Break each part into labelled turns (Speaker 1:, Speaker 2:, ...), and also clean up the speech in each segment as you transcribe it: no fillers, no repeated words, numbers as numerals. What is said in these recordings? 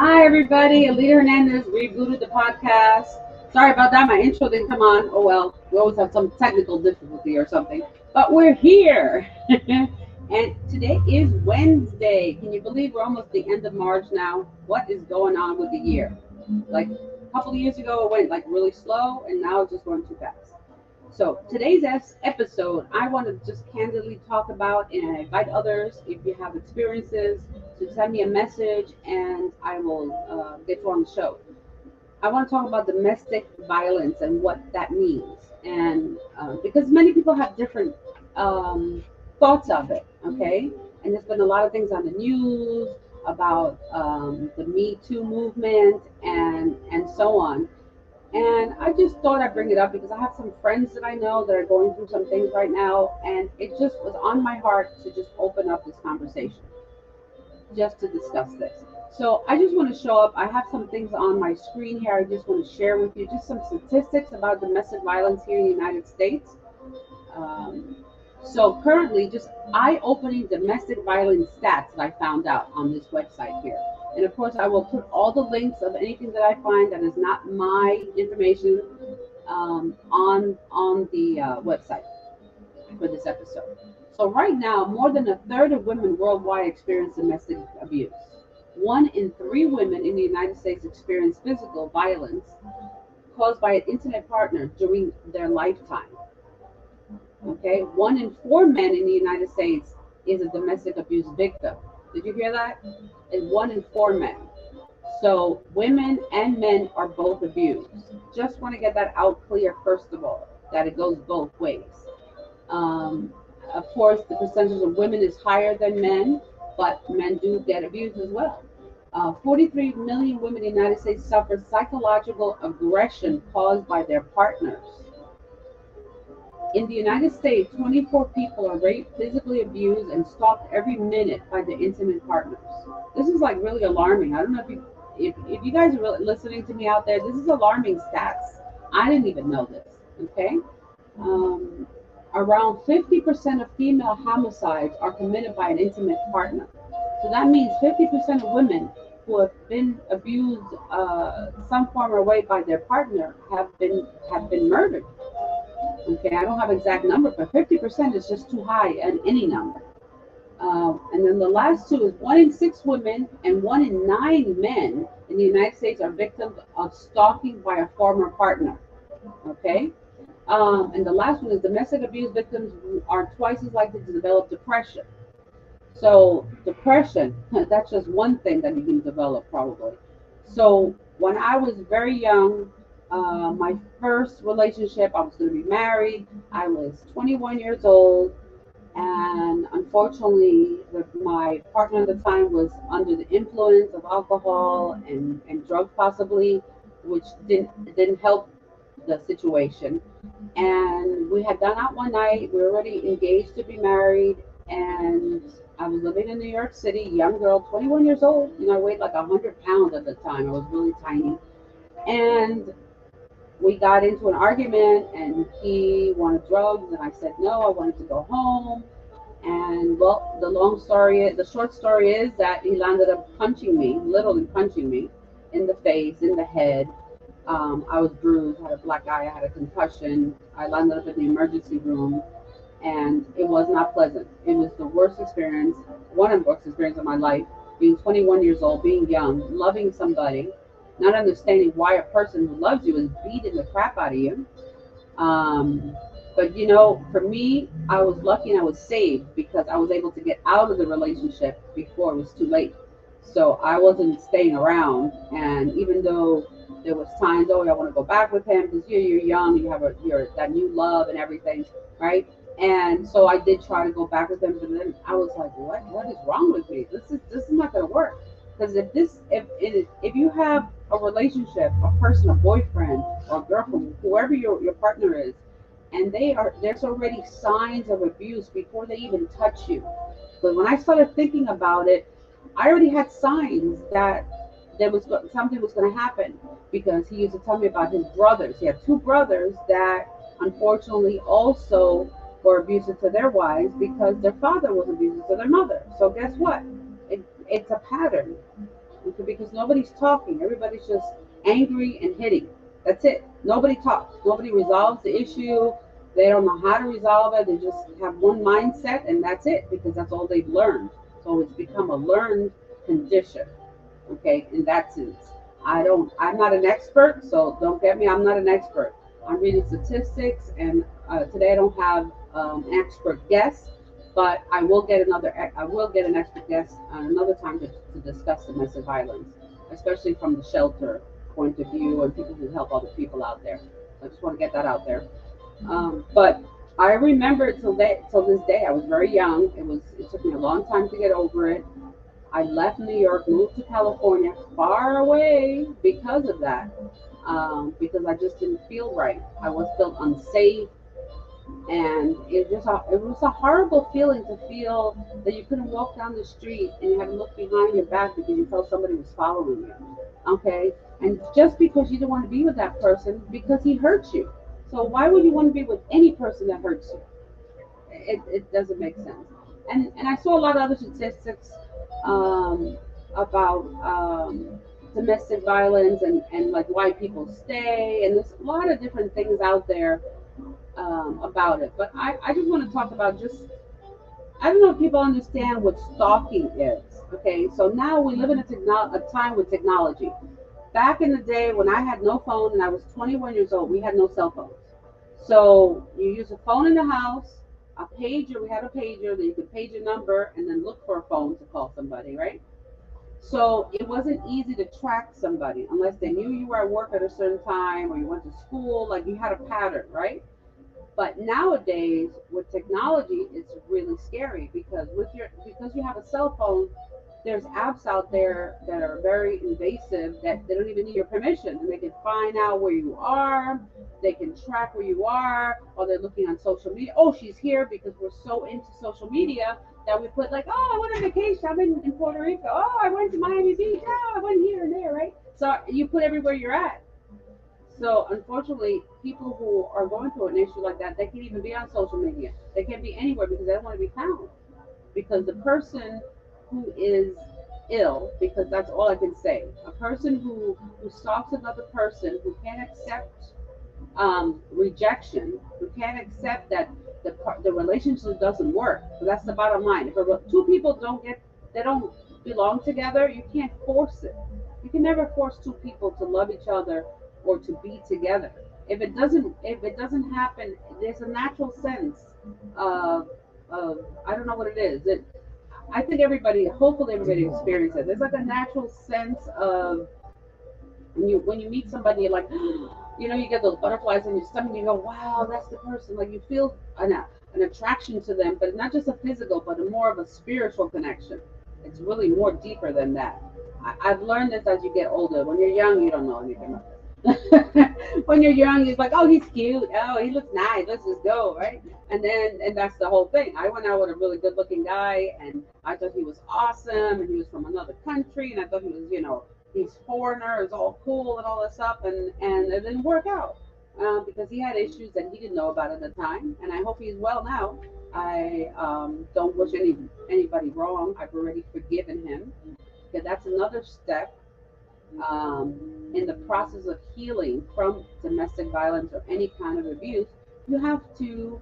Speaker 1: Hi, everybody. Alita Hernandez rebooted the podcast. Sorry about that. My intro didn't come on. Oh, well. We always have some technical difficulty or something. But we're here. And today is Wednesday. Can you believe we're almost the end of March now? What is going on with the year? Like a couple of years ago, it went like really slow, and now it's just going too fast. So today's episode, I want to just candidly talk about, and I invite others, if you have experiences, to send me a message, and I will get you on the show. I want to talk about domestic violence and what that means, and because many people have different thoughts of it. Okay, and there's been a lot of things on the news about the Me Too movement and so on. And I just thought I'd bring it up because I have some friends that I know that are going through some things right now, and it just was on my heart to just open up this conversation, just to discuss this. So I just want to show up. I have some things on my screen here. I just want to share with you just some statistics about domestic violence here in the United States. Um, so currently, just eye-opening domestic violence stats that I found out on this website here. And of course, I will put all the links of anything that I find that is not my information on the website for this episode. So right now, more than a third of women worldwide experience domestic abuse. 1 in 3 women in the United States experience physical violence caused by an intimate partner during their lifetime. Okay, 1 in 4 men in the United States is a domestic abuse victim. Did you hear that? And 1 in 4 men. So women and men are both abused. Just want to get that out clear first of all, that it goes both ways. Um, of course, the percentage of women is higher than men, but men do get abused as well. 43 million women in the United States suffer psychological aggression caused by their partners. In the United States, 24 people are raped, physically abused, and stalked every minute by their intimate partners. This is like really alarming. I don't know if you guys are really listening to me out there. This is alarming stats. I didn't even know this. Okay, um, around 50% of female homicides are committed by an intimate partner. So that means 50% of women who have been abused some form or way by their partner have been murdered. Okay, I don't have exact number, but 50% is just too high and any number. And then the last two is 1 in 6 women and 1 in 9 men in the United States are victims of stalking by a former partner. Okay, and the last one is domestic abuse victims are twice as likely to develop depression. So depression, that's just one thing that you can develop probably. So when I was very young, my first relationship, I was going to be married. I was 21 years old, and unfortunately, my partner at the time was under the influence of alcohol and drugs, possibly, which didn't help the situation. And we had gone out one night. We were already engaged to be married, and I was living in New York City, young girl, 21 years old. I weighed like 100 pounds at the time. I was really tiny. And we got into an argument, and he wanted drugs, and I said no, I wanted to go home. And well, the short story is that he landed up punching me, literally punching me in the face, in the head. I was bruised, had a black eye, I had a concussion. I landed up in the emergency room, and it was not pleasant. It was the worst experience, one of the worst experiences of my life, being 21 years old, being young, loving somebody, not understanding why a person who loves you is beating the crap out of you. Um, but for me, I was lucky and I was saved because I was able to get out of the relationship before it was too late. So I wasn't staying around, and even though there was times, oh, I want to go back with him because you're young, you have that new love and everything, right? And so I did try to go back with him, but then I was like, what is wrong with me? This is not going to work. Because if you have a relationship, a person, a boyfriend or a girlfriend, whoever your partner is, and there's already signs of abuse before they even touch you. But when I started thinking about it, I already had signs that something was going to happen, because he used to tell me about his brothers. He had 2 brothers that unfortunately also were abusive to their wives because their father was abusive to their mother. So guess what? It's a pattern. Okay, because nobody's talking. Everybody's just angry and hitting. That's it. Nobody talks. Nobody resolves the issue. They don't know how to resolve it. They just have one mindset, and that's it because that's all they've learned. So it's become a learned condition. Okay, in that sense. I'm not an expert, so don't get me, I'm not an expert. I'm reading statistics, and today I don't have expert guests, but I will get an expert guest another time to discuss domestic violence, especially from the shelter point of view and people who help other people out there. So I just want to get that out there. But I remember till this day, I was very young. It took me a long time to get over it. I left New York, moved to California, far away because of that. Because I just didn't feel right. I was felt unsafe, and it was a horrible feeling to feel that you couldn't walk down the street and you had to look behind your back because you felt somebody was following you. Okay, and just because you didn't want to be with that person because he hurt you. So why would you want to be with any person that hurts you? It doesn't make sense. And I saw a lot of other statistics um, about domestic violence and like why people stay, and there's a lot of different things out there about it. But I just want to talk about just I don't know if people understand what stalking is. Okay, so now we live in a time with technology. Back in the day when I had no phone and I was 21 years old, we had no cell phones. So you use a phone in the house, a pager. We had a pager that you could page a number and then look for a phone to call somebody, right? So it wasn't easy to track somebody unless they knew you were at work at a certain time or you went to school. Like you had a pattern, right? But nowadays, with technology, it's really scary because you have a cell phone. There's apps out there that are very invasive that they don't even need your permission, and they can find out where you are. They can track where you are, or they're looking on social media. Oh, she's here because we're so into social media that we put like, oh, I went on vacation. I'm in Puerto Rico. Oh, I went to Miami Beach. Oh, I went here and there, right? So you put everywhere you're at. So unfortunately, people who are going through an issue like that, they can't even be on social media. They can't be anywhere because they don't want to be found. Because the person who is ill, because that's all I can say, a person who stalks another person, who can't accept rejection, who can't accept that the relationship doesn't work. So that's the bottom line. If two people they don't belong together, you can't force it. You can never force two people to love each other or to be together. If it doesn't happen, there's a natural sense of I don't know what it is. I think hopefully everybody experiences it. There's like a natural sense of when you meet somebody, you're like, you get those butterflies in your stomach. You go, wow, that's the person. Like you feel an attraction to them, but not just a physical, but a more of a spiritual connection. It's really more deeper than that. I've learned this as you get older. When you're young, you don't know anything about this. When you're young, you're like, oh, he's cute. Oh, he looks nice. Let's just go, right? And that's the whole thing. I went out with a really good-looking guy, and I thought he was awesome, and he was from another country, and I thought he was, he's foreigner, is all cool and all this stuff, and it didn't work out because he had issues that he didn't know about at the time, and I hope he's well now. I don't wish anybody wrong. I've already forgiven him because that's another step in the process of healing from domestic violence or any kind of abuse. You have to,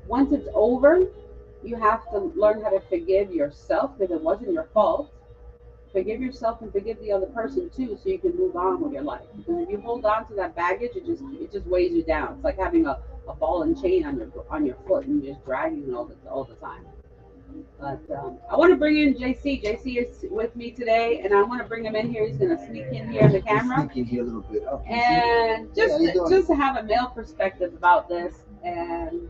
Speaker 1: once it's over, you have to learn how to forgive yourself because it wasn't your fault. Forgive yourself and forgive the other person too, so you can move on with your life. Because if you hold on to that baggage, it just weighs you down. It's like having a ball and chain on your foot and you're just dragging it all the time. But I want to bring in JC. JC is with me today, and I want to bring him in here. He's going to sneak in here in the camera.
Speaker 2: Sneak in here a little bit. Oh,
Speaker 1: and just to have a male perspective about this, and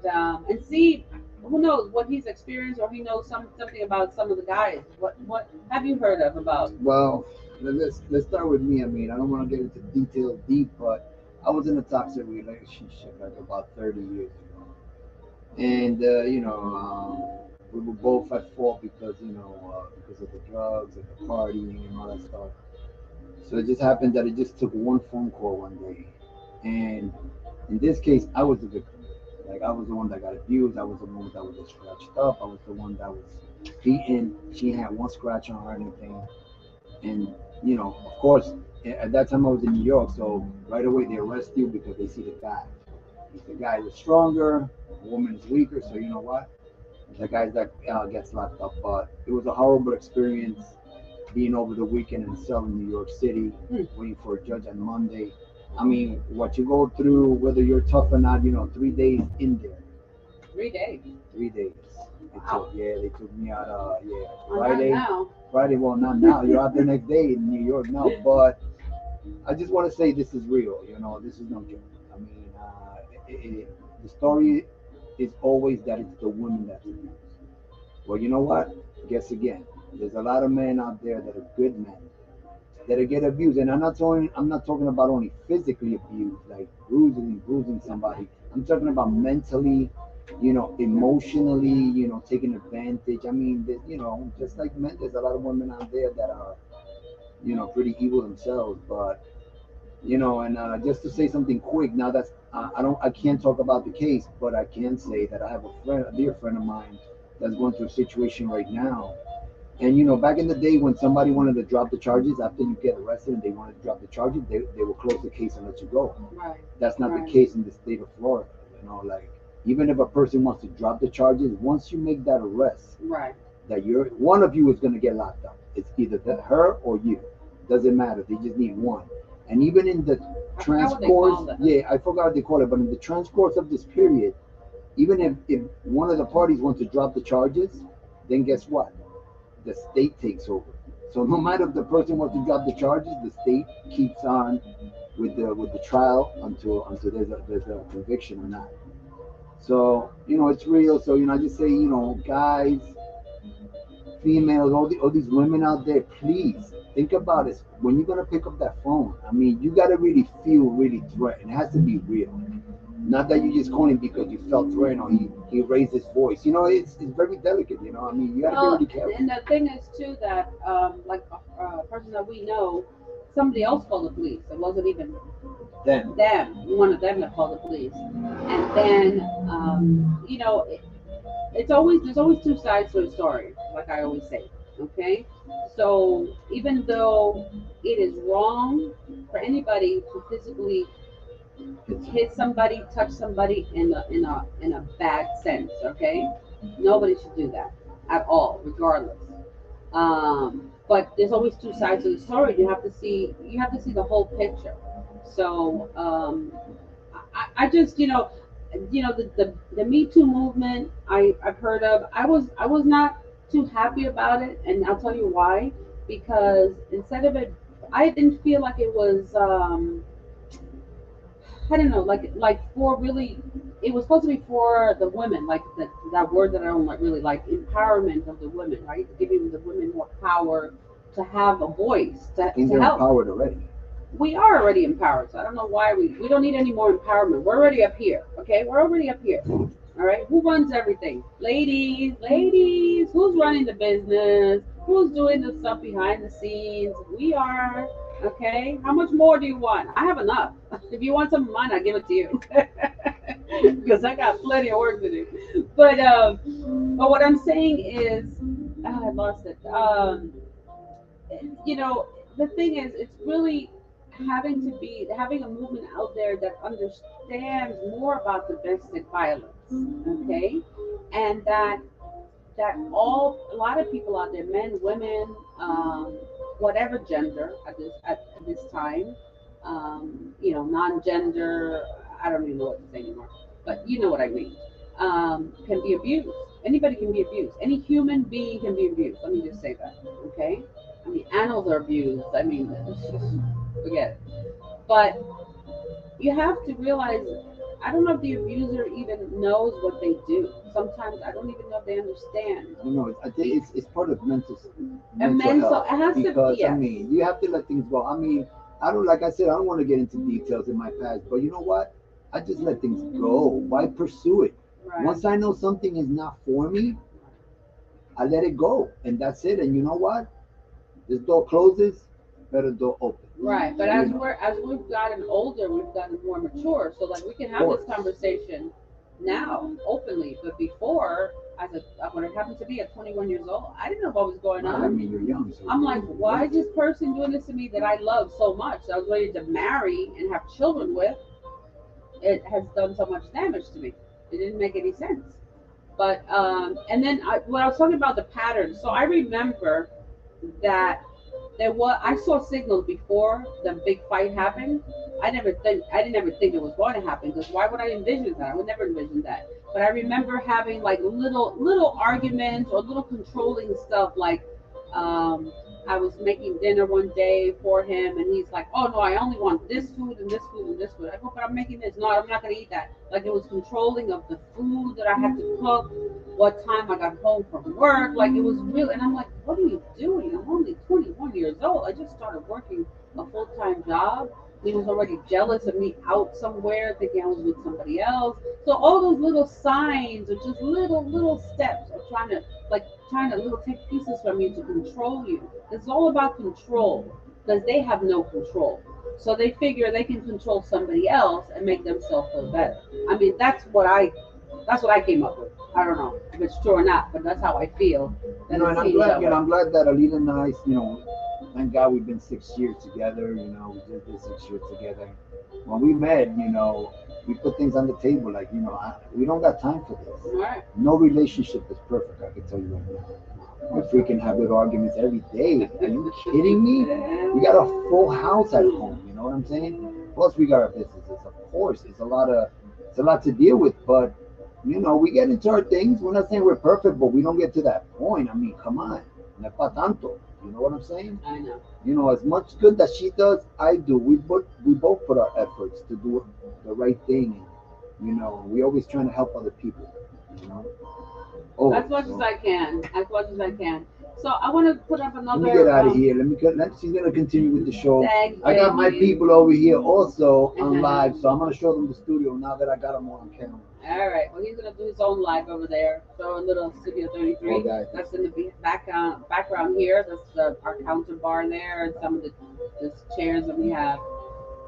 Speaker 1: see who knows what he's experienced, or he knows something about some of the guys. What have you heard of about?
Speaker 2: Well, let's start with me. I mean, I don't want to get into details deep, but I was in a toxic relationship like about 30 years ago, and we were both at fault because because of the drugs and the partying and all that stuff. So it just happened that it just took one phone call one day, and in this case, I was the victim. Like I was the one that got abused. I was the one that was scratched up. I was the one that was beaten. She had one scratch on her or anything. And of course, at that time I was in New York, so right away they arrest you because they see the guy. If the guy was stronger, the woman is weaker, so you know what? The guy that gets locked up. But it was a horrible experience being over the weekend in a cell in New York City,
Speaker 1: Hmm.
Speaker 2: waiting for a judge on Monday. I mean, what you go through, whether you're tough or not, 3 days in there.
Speaker 1: 3 days.
Speaker 2: 3 days.
Speaker 1: Wow.
Speaker 2: They took me out. Yeah,
Speaker 1: Well, not
Speaker 2: Friday.
Speaker 1: now.
Speaker 2: Friday. Well, not now. You're out the next day in New York now. But I just want to say this is real. This is no joke. I mean, the story is always that it's the woman that's abused. Well, you know what? Guess again. There's a lot of men out there that are good men that get abused, and I'm not talking about only physically abused, like bruising somebody. I'm talking about mentally, emotionally, taking advantage. I mean, just like men, there's a lot of women out there that are, pretty evil themselves. But and just to say something quick, now that's I can't talk about the case, but I can say that I have a dear friend of mine that's going through a situation right now. And back in the day when somebody wanted to drop the charges after you get arrested and they wanted to drop the charges, they will close the case and let you go.
Speaker 1: Right.
Speaker 2: That's not the
Speaker 1: Right.
Speaker 2: case in the state of Florida. Like, even if a person wants to drop the charges, once you make that arrest,
Speaker 1: Right.
Speaker 2: that you're one of you is going to get locked up. It's either her or you. Doesn't matter. They just need one. And even in the
Speaker 1: I forgot what they called it.
Speaker 2: yeah, I forgot what they call it, but in the transcourse of this period, even if one of the parties wants to drop the charges, then guess what? The state takes over. So no matter if the person wants to drop the charges, the state keeps on with the trial until there's a conviction or not. So it's real. So I just say, guys, females, all these women out there, please think about it when you're gonna pick up that phone. I mean, you gotta really feel really threatened. It has to be real. Not that you just call him because you felt threatened or he raised his voice. It's very delicate. I mean, you got to be
Speaker 1: Well,
Speaker 2: really careful.
Speaker 1: and the thing is too that like a person that we know, somebody else called the police. It wasn't even
Speaker 2: Then,
Speaker 1: them, one of them that called the police. And then, it's always there's always two sides to a story, like I always say. Okay, so even though it is wrong for anybody to physically hit somebody, touch somebody in a bad sense, okay, nobody should do that at all, regardless. But there's always two sides to the story. You have to see the whole picture. So I just the Me Too movement I've heard of. I was not too happy about it, and I'll tell you why. Because instead of it, I didn't feel like it was. I don't know, like for really, it was supposed to be for the women, like that word that I don't really like, empowerment of the women, right? Giving the women more power to have a voice,
Speaker 2: I think
Speaker 1: to
Speaker 2: they're
Speaker 1: help.
Speaker 2: empowered already.
Speaker 1: We are already empowered, so I don't know why we don't need any more empowerment. We're already up here, okay? We're already up here. All right, who runs everything? Ladies, ladies, who's running the business? Who's doing the stuff behind the scenes? We are, okay? How much more do you want? I have enough. If you want some of mine, I'll give it to you. Because I got plenty of work to do. But what I'm saying is, I lost it. You know, the thing is, it's really having a movement out there that understands more about domestic violence, okay, and that a lot of people out there, men, women, whatever gender at this time, non-gender, I don't even know what to say anymore, but you know what I mean, can be abused. Anybody can be abused. Any human being can be abused. Let me just say that, okay? I mean, animals are abused. I mean, forget it. But you have to realize, I don't know if the abuser even knows what they do. Sometimes I don't even know if they understand.
Speaker 2: I don't know. I think it's part of
Speaker 1: And
Speaker 2: mental
Speaker 1: mental,
Speaker 2: health
Speaker 1: it has to,
Speaker 2: because I
Speaker 1: yes,
Speaker 2: mean you have to let things go. I mean I don't like I said I don't want to get into details in my past, but you know what? I just let things go. Why pursue it?
Speaker 1: right,
Speaker 2: Once I know something is not for me, I let it go, and that's it. And you know what? This door closes, better door open.
Speaker 1: right. But
Speaker 2: You
Speaker 1: as
Speaker 2: know,
Speaker 1: we've gotten older, we've gotten more mature. So like we can
Speaker 2: of
Speaker 1: have this
Speaker 2: course.
Speaker 1: conversation now openly, but before, as a when it happened to me at 21 years old, I didn't know what was going
Speaker 2: Right, I
Speaker 1: on.
Speaker 2: mean, you're young, so
Speaker 1: I'm like, why is this person doing this to me that I love so much? I was ready to marry and have children with. It has done so much damage to me. It didn't make any sense. But and then when I was talking about the patterns, so I remember that there was I saw signals before the big fight happened. I didn't ever think it was going to happen because why would I envision that? I would never envision that. But I remember having like little arguments or little controlling stuff like um, I was making dinner one day for him and he's like, oh no, I only want this food and this food and this food. I go, but I'm making this. No, I'm not gonna eat that. Like it was controlling of the food that I had to cook, what time I got home from work. Like it was real. And I'm like, what are you doing? I'm only 21 years old. I just started working a full time job. He was already jealous of me out somewhere, thinking I was with somebody else. So all those little signs are just little steps of trying to little take pieces from you to control you. It's all about control because they have no control. So they figure they can control somebody else and make themselves feel better. I mean, that's what I came up with. I don't know if it's true or not, but that's how I feel that it
Speaker 2: And I'm
Speaker 1: seems
Speaker 2: glad,
Speaker 1: that way.
Speaker 2: I'm glad that Alina and I, thank God we've been 6 years together. We just did 6 years together. When we met, we put things on the table. Like, we don't got time for this.
Speaker 1: All right.
Speaker 2: No relationship is perfect. I can tell you right now. We freaking have little arguments every day. Are you kidding me? We got a full house at home. You know what I'm saying? Plus, we got our businesses. Of course, it's a lot to deal with. But we get into our things. We're not saying we're perfect, but we don't get to that point. I mean, come on, no es pa tanto. You know what I'm saying?
Speaker 1: I know.
Speaker 2: As much good that she does, I do. We both put our efforts to do the right thing, and we always trying to help other people. You know. Oh,
Speaker 1: As much as
Speaker 2: so
Speaker 1: I can. As much as I can. So I want to put up
Speaker 2: let me get
Speaker 1: another
Speaker 2: out of here. She's gonna continue with the show.
Speaker 1: thanks,
Speaker 2: I got my
Speaker 1: baby.
Speaker 2: people over here also on live, so I'm gonna show them the studio now that I got them on camera.
Speaker 1: All right. Well, he's gonna do his own live over there. So a little Studio
Speaker 2: Oh,
Speaker 1: 33.
Speaker 2: guys.
Speaker 1: That's in the background here. That's our counter bar there, and some of the chairs that we have.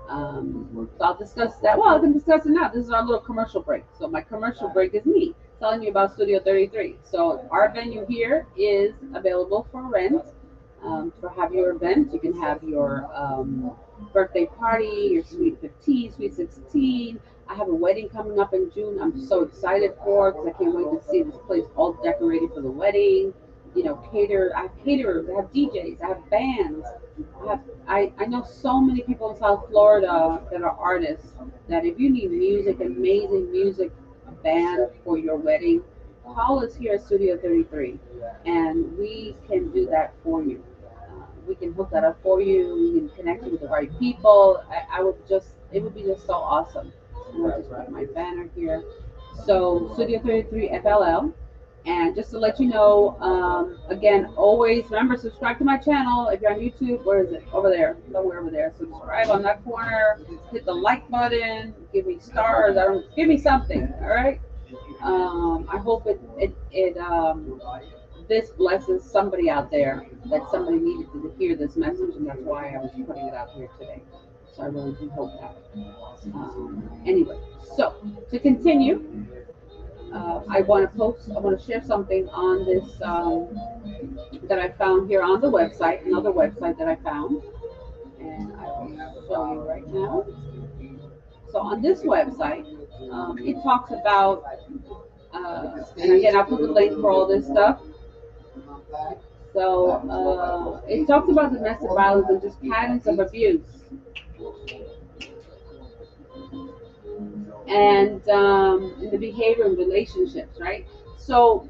Speaker 1: So I'll discuss that. Well, I can discuss it now. This is our little commercial break. So my commercial break is me telling you about Studio 33. So our venue here is available for rent. To have your event, you can have your birthday party, your sweet 15, sweet 16. I have a wedding coming up in June. I'm so excited for because I can't wait to see this place all decorated for the wedding. I have caterers, I have DJs, I have bands. I know so many people in South Florida that are artists that if you need music, amazing music, a band for your wedding, call us here at Studio 33 and we can do that for you. We can hook that up for you. We can connect you with the right people. It would be just so awesome. And I'll just put my banner here. So Studio 33 FLL. And just to let you know, again, always remember subscribe to my channel. If you're on YouTube, where is it? Over there, somewhere over there. Subscribe on that corner. Hit the like button. Give me stars. I don't give me something. All right. I hope this blesses somebody out there that somebody needed to hear this message, and that's why I was putting it out here today. So I really do hope that. Anyway, so to continue, I want to share something on this that I found here on the website, another website that I found, and I will show you right now. So on this website, it talks about, and again, I'll put the link for all this stuff. So it talks about domestic violence and just patterns of abuse, and the behavior in relationships, right? So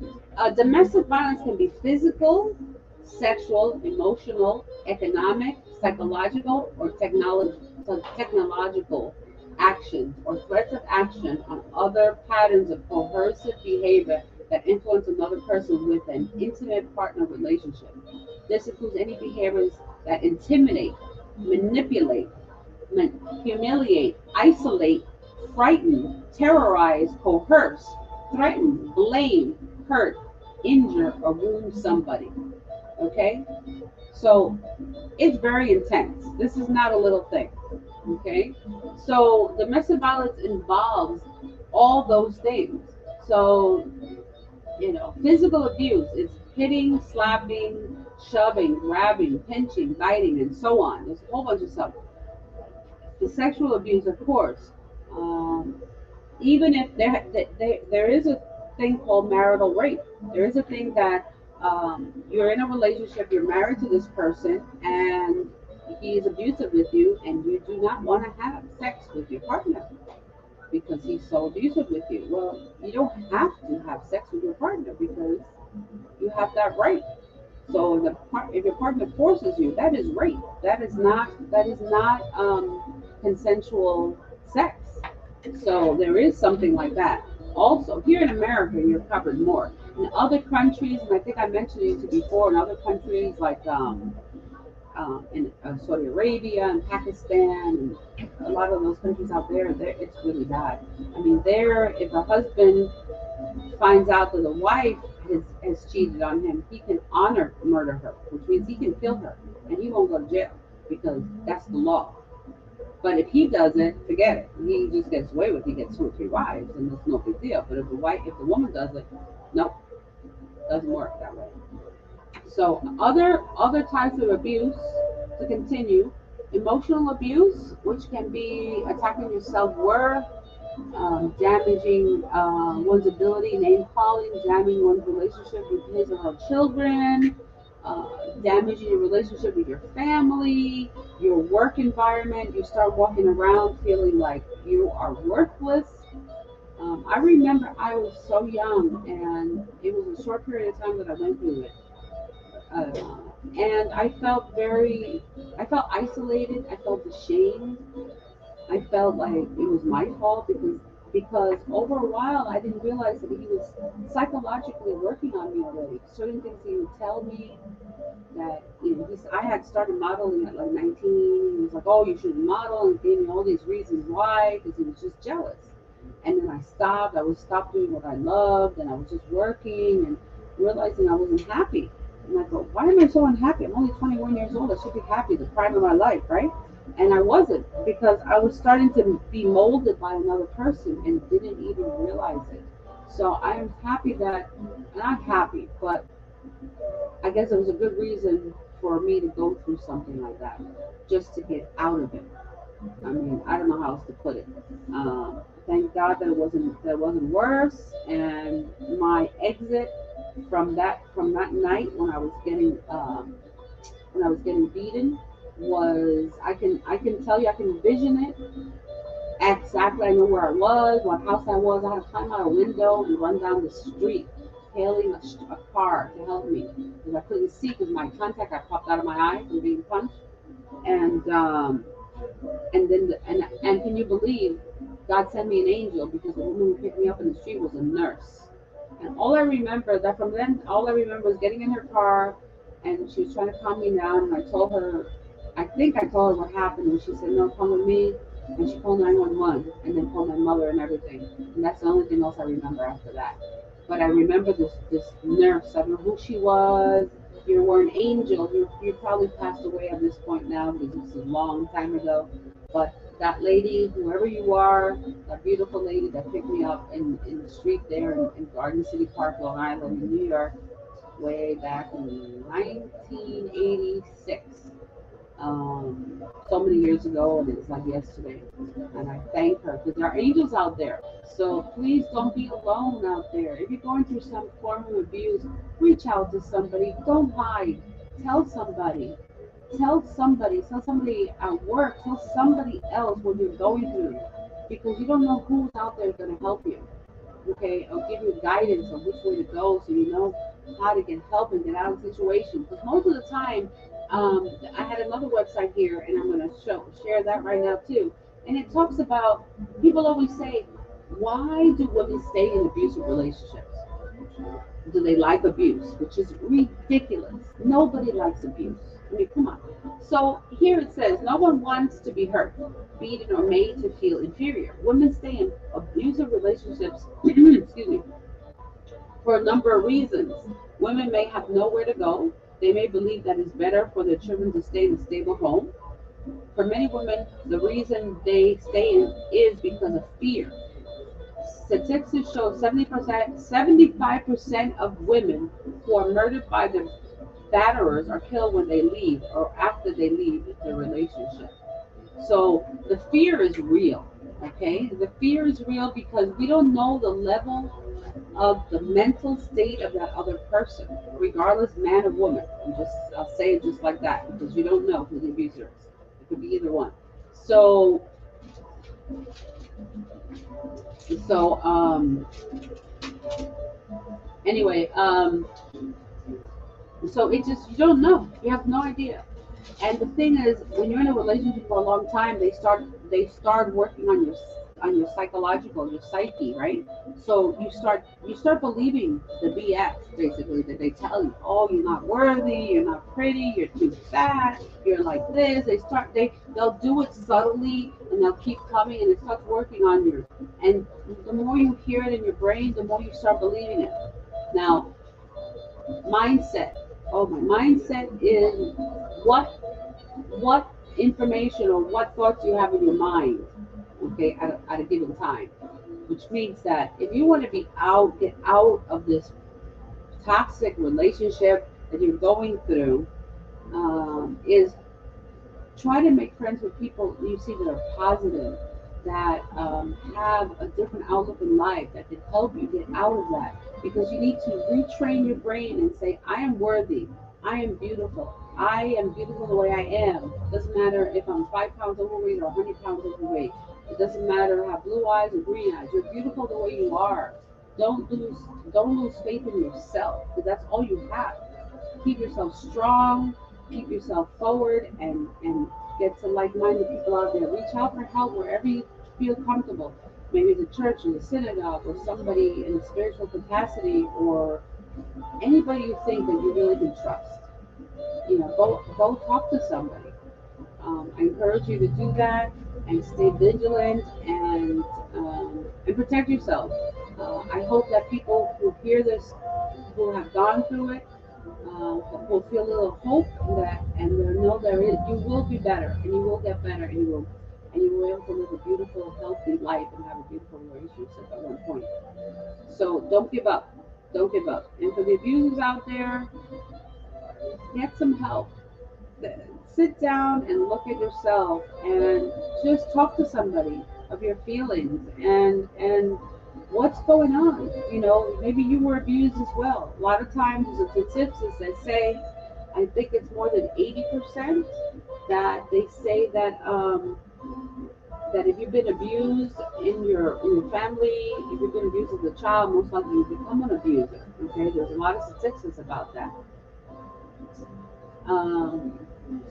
Speaker 1: domestic violence can be physical, sexual, emotional, economic, psychological, or technological actions or threats of action on other patterns of coercive behavior that influence another person with an intimate partner relationship. This includes any behaviors that intimidate, manipulate, humiliate, isolate, frighten, terrorize, coerce, threaten, blame, hurt, injure, or wound somebody. Okay? So it's very intense. This is not a little thing. Okay? So domestic violence involves all those things. So, physical abuse is hitting, slapping, shoving, grabbing, pinching, biting, and so on. There's a whole bunch of stuff. The sexual abuse, of course, um, even if there is a thing called marital rape. There is a thing that you're in a relationship, you're married to this person, and he is abusive with you, and you do not want to have sex with your partner because he's so abusive with you. Well, you don't have to have sex with your partner because you have that right. So if your partner forces you, that is rape. That is not consensual sex. So there is something like that. Also, here in America, you're covered more. In other countries, and I think I mentioned it to you before, in other countries like in Saudi Arabia and Pakistan and a lot of those countries out there, it's really bad. I mean, there, if a husband finds out that the wife has cheated on him, he can honor murder her, which means he can kill her and he won't go to jail because that's the law. But if he doesn't, forget it. He just gets away with it. He gets two or three wives, and it's no big deal. But if the woman does it, nope, doesn't work that way. So other types of abuse to continue: emotional abuse, which can be attacking your self worth, damaging one's ability, name calling, damaging one's relationship with his or her children, damaging your relationship with your family, your work environment. You start walking around feeling like you are worthless. I remember I was so young, and it was a short period of time that I went through it. Uh, and I felt isolated. I felt ashamed. I felt like it was my fault because over a while I didn't realize that he was psychologically working on me already. Certain things he would tell me that I had started modeling at like 19. He was like, "Oh, you shouldn't model," and gave me all these reasons why because he was just jealous. And then I stopped. I would stop doing what I loved, and I was just working and realizing I wasn't happy. And I thought, why am I so unhappy? I'm only 21 years old. I should be happy, the prime of my life, right? And I wasn't because I was starting to be molded by another person and didn't even realize it. So I'm happy that, not happy, but I guess it was a good reason for me to go through something like that, just to get out of it. I mean, I don't know how else to put it. Thank God that it wasn't worse. And my exit from that night when I was getting beaten was I can tell you I can vision it exactly. I know where I was, what house I was. I had to climb out a window and run down the street, hailing a car to help me because I couldn't see because my contact got popped out of my eye from being punched. And and can you believe God sent me an angel because the woman who picked me up in the street was a nurse. And all I remember was getting in her car, and she was trying to calm me down. And I think I told her what happened, and she said, "No, come with me." And she called 911, and then called my mother and everything. And that's the only thing else I remember after that. But I remember this nurse. I don't know who she was. You were an angel. You probably passed away at this point now because this is a long time ago. But that lady, whoever you are, that beautiful lady that picked me up in the street there in Garden City Park, Long Island, in New York, way back in 1986. So many years ago, and it's like yesterday. And I thank her because there are angels out there. So please don't be alone out there. If you're going through some form of abuse, reach out to somebody. Don't hide. Tell somebody. Tell somebody at work, tell somebody else what you're going through because you don't know who's out there going to help you. Okay, I'll give you guidance on which way to go so you know how to get help and get out of the situation. Because most of the time, I had another website here, and I'm going to share that right now too. And it talks about people always say, why do women stay in abusive relationships? Do they like abuse? Which is ridiculous. Nobody likes abuse. I mean, come on. So here it says, no one wants to be hurt, beaten, or made to feel inferior. Women stay in abusive relationships, excuse me, for a number of reasons. Women may have nowhere to go. They may believe that it's better for their children to stay in a stable home. For many women, the reason they stay in is because of fear. Statistics show 70%, 75% of women who are murdered by their batterers are killed when they leave or after they leave the relationship. So the fear is real. Okay, the fear is real because we don't know the level of the mental state of that other person, regardless man or woman. I'll say it just like that because you don't know who the abuser is. It could be either one. So so anyway, so it just you don't know. You have no idea. And the thing is, when you're in a relationship for a long time, they start working on your psychological, your psyche, right? So you start believing the BS basically that they tell you. Oh, you're not worthy, you're not pretty, you're too fat, you're like this. They'll do it subtly and they'll keep coming and it starts working on you. And the more you hear it in your brain, the more you start believing it. Now, mindset. Oh, my mindset is what what information or what thoughts you have in your mind, okay, at a given time. Which means that if you want to get out of this toxic relationship that you're going through, is try to make friends with people you see that are positive, that have a different outlook in life that can help you get out of that. Because you need to retrain your brain and say, I am worthy, I am beautiful, I am beautiful the way I am. Doesn't matter if I'm 5 pounds overweight or 100 pounds overweight. It doesn't matter how blue eyes or green eyes. You're beautiful the way you are. Don't lose don't lose faith in yourself because that's all you have. Keep yourself strong, keep yourself forward, and get to like-minded people out there. Reach out for help wherever you feel comfortable. Maybe the church or the synagogue or somebody in a spiritual capacity or anybody you think that you really can trust. Go talk to somebody. I encourage you to do that and stay vigilant and protect yourself. I hope that people who hear this, who have gone through it, will feel a little hope and they'll know you will be better and you will get better and you will be able to live a beautiful, healthy life and have a beautiful relationship at one point. So don't give up. Don't give up. And for the abusers out there, get some help. Sit down and look at yourself and just talk to somebody of your feelings and what's going on. Maybe you were abused as well. A lot of times the statistics that say, I think it's more than 80% that they say that if you've been abused in your family, if you've been abused as a child, most likely you become an abuser. Okay, there's a lot of statistics about that. Um,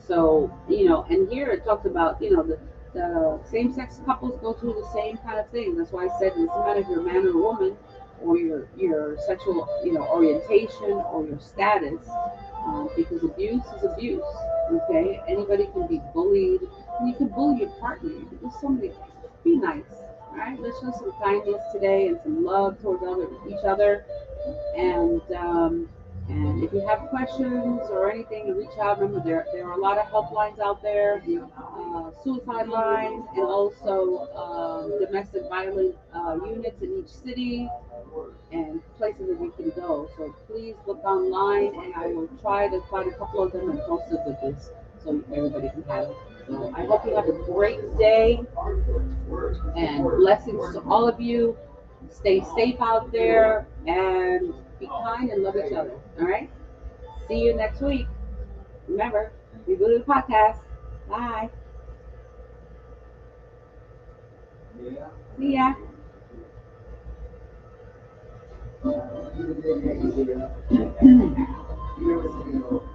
Speaker 1: and here it talks about, the same-sex couples go through the same kind of thing. That's why I said it doesn't matter if you're a man or a woman, or your sexual, orientation or your status, because abuse is abuse. Okay, anybody can be bullied, and you can bully your partner. You can do so many things. Be nice. All right, let's show some kindness today and some love towards each other, and if you have questions or anything, reach out. Remember, there are a lot of helplines out there, suicide lines, and also domestic violence units in each city and places that you can go. So please look online, and I will try to find a couple of them and post it with this so everybody can have it. So I hope you have a great day and blessings to all of you. Stay safe out there and be kind and love each other. All right? See you next week. Remember, we go to the podcast. Bye. See ya.